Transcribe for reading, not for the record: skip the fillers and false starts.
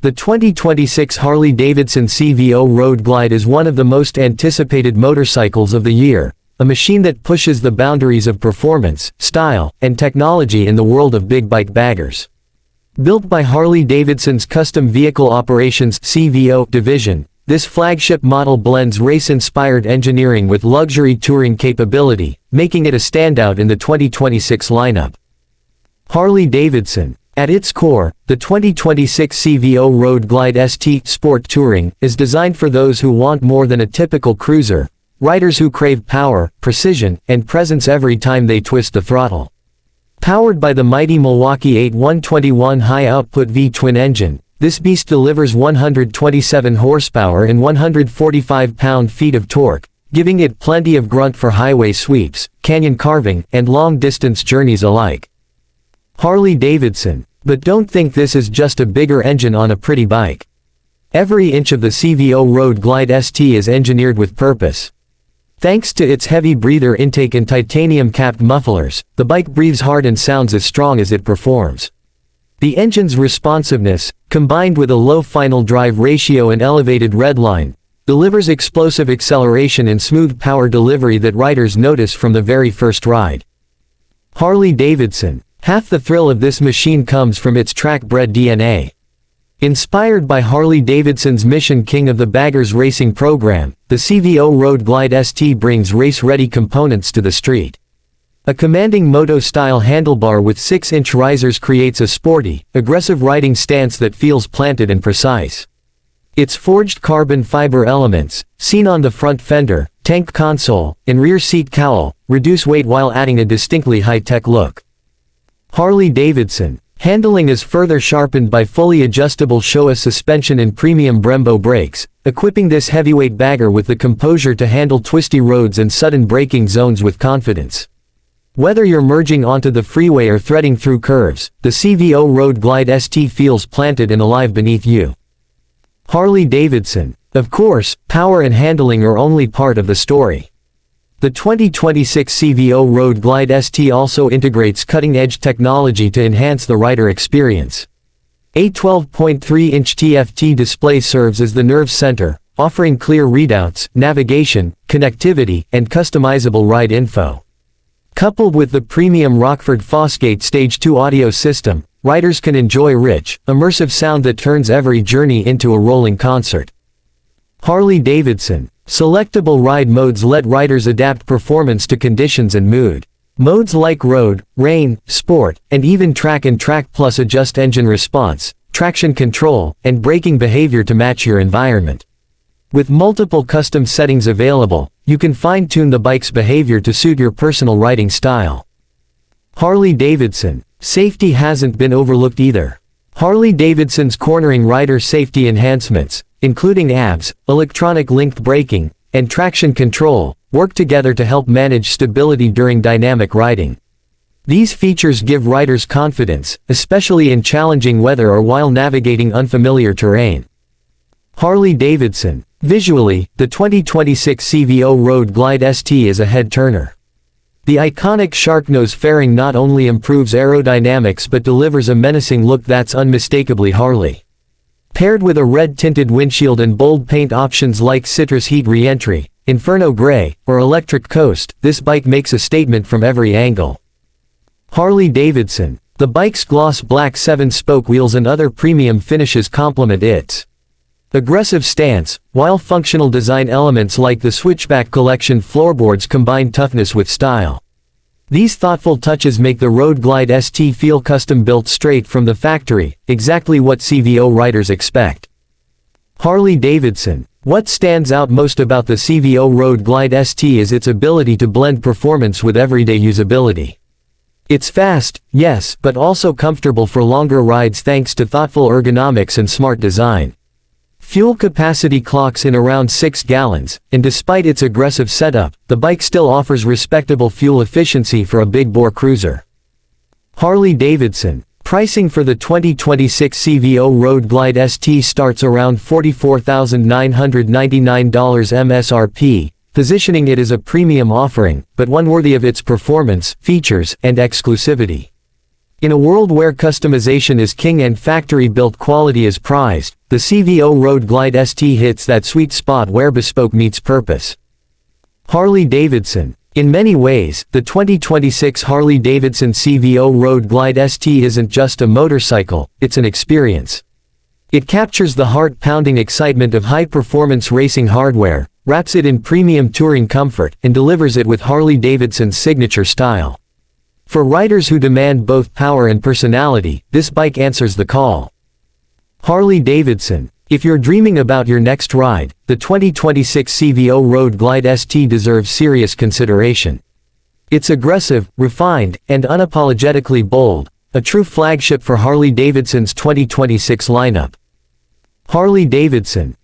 The 2026 Harley-Davidson CVO Road Glide is one of the most anticipated motorcycles of the year, a machine that pushes the boundaries of performance, style, and technology in the world of big bike baggers. Built by Harley-Davidson's Custom Vehicle Operations (CVO) division, this flagship model blends race-inspired engineering with luxury touring capability, making it a standout in the 2026 lineup. Harley-Davidson. At its core, the 2026 CVO Road Glide ST Sport Touring is designed for those who want more than a typical cruiser, riders who crave power, precision, and presence every time they twist the throttle. Powered by the mighty Milwaukee-Eight 121 high-output V-twin engine, this beast delivers 127 horsepower and 145 pound-feet of torque, giving it plenty of grunt for highway sweeps, canyon carving, and long-distance journeys alike. Harley-Davidson. But don't think this is just a bigger engine on a pretty bike. Every inch of the CVO Road Glide ST is engineered with purpose. Thanks to its heavy breather intake and titanium-capped mufflers, the bike breathes hard and sounds as strong as it performs. The engine's responsiveness, combined with a low final drive ratio and elevated redline, delivers explosive acceleration and smooth power delivery that riders notice from the very first ride. Harley-Davidson. Half the thrill of this machine comes from its track-bred DNA. Inspired by Harley-Davidson's Mission King of the Baggers racing program, the CVO Road Glide ST brings race-ready components to the street. A commanding moto-style handlebar with 6-inch risers creates a sporty, aggressive riding stance that feels planted and precise. Its forged carbon fiber elements, seen on the front fender, tank console, and rear seat cowl, reduce weight while adding a distinctly high-tech look. Harley-Davidson. Handling is further sharpened by fully adjustable Showa suspension and premium Brembo brakes, equipping this heavyweight bagger with the composure to handle twisty roads and sudden braking zones with confidence. Whether you're merging onto the freeway or threading through curves, the CVO Road Glide ST feels planted and alive beneath you. Harley-Davidson. Of course, power and handling are only part of the story. The 2026 CVO Road Glide ST also integrates cutting-edge technology to enhance the rider experience. A 12.3-inch TFT display serves as the nerve center, offering clear readouts, navigation, connectivity, and customizable ride info. Coupled with the premium Rockford Fosgate Stage 2 audio system, riders can enjoy rich, immersive sound that turns every journey into a rolling concert. Harley-Davidson. Selectable ride modes let riders adapt performance to conditions and mood. Modes like road, rain, sport, and even track and track plus adjust engine response, traction control, and braking behavior to match your environment. With multiple custom settings available, you can fine-tune the bike's behavior to suit your personal riding style. Harley-Davidson. Safety hasn't been overlooked either. Harley-Davidson's cornering rider safety enhancements, including ABS, electronic linked braking, and traction control, work together to help manage stability during dynamic riding. These features give riders confidence, especially in challenging weather or while navigating unfamiliar terrain. Harley-Davidson. Visually, the 2026 CVO Road Glide ST is a head-turner. The iconic shark-nose fairing not only improves aerodynamics but delivers a menacing look that's unmistakably Harley. Paired with a red-tinted windshield and bold paint options like Citrus Heat Reentry, Inferno Gray, or Electric Coast, this bike makes a statement from every angle. Harley-Davidson. The bike's gloss black 7-spoke wheels and other premium finishes complement its aggressive stance, while functional design elements like the Switchback Collection floorboards combine toughness with style. These thoughtful touches make the Road Glide ST feel custom-built straight from the factory, exactly what CVO riders expect. Harley-Davidson. What stands out most about the CVO Road Glide ST is its ability to blend performance with everyday usability. It's fast, yes, but also comfortable for longer rides thanks to thoughtful ergonomics and smart design. Fuel capacity clocks in around 6 gallons, and despite its aggressive setup, the bike still offers respectable fuel efficiency for a big-bore cruiser. Harley-Davidson. Pricing for the 2026 CVO Road Glide ST starts around $44,999 MSRP, positioning it as a premium offering, but one worthy of its performance, features, and exclusivity. In a world where customization is king and factory-built quality is prized, the CVO Road Glide ST hits that sweet spot where bespoke meets purpose. Harley-Davidson. In many ways, the 2026 Harley-Davidson CVO Road Glide ST isn't just a motorcycle, it's an experience. It captures the heart-pounding excitement of high-performance racing hardware, wraps it in premium touring comfort, and delivers it with Harley-Davidson's signature style. For riders who demand both power and personality, this bike answers the call. Harley-Davidson. If you're dreaming about your next ride, the 2026 CVO Road Glide ST deserves serious consideration. It's aggressive, refined, and unapologetically bold, a true flagship for Harley-Davidson's 2026 lineup. Harley-Davidson.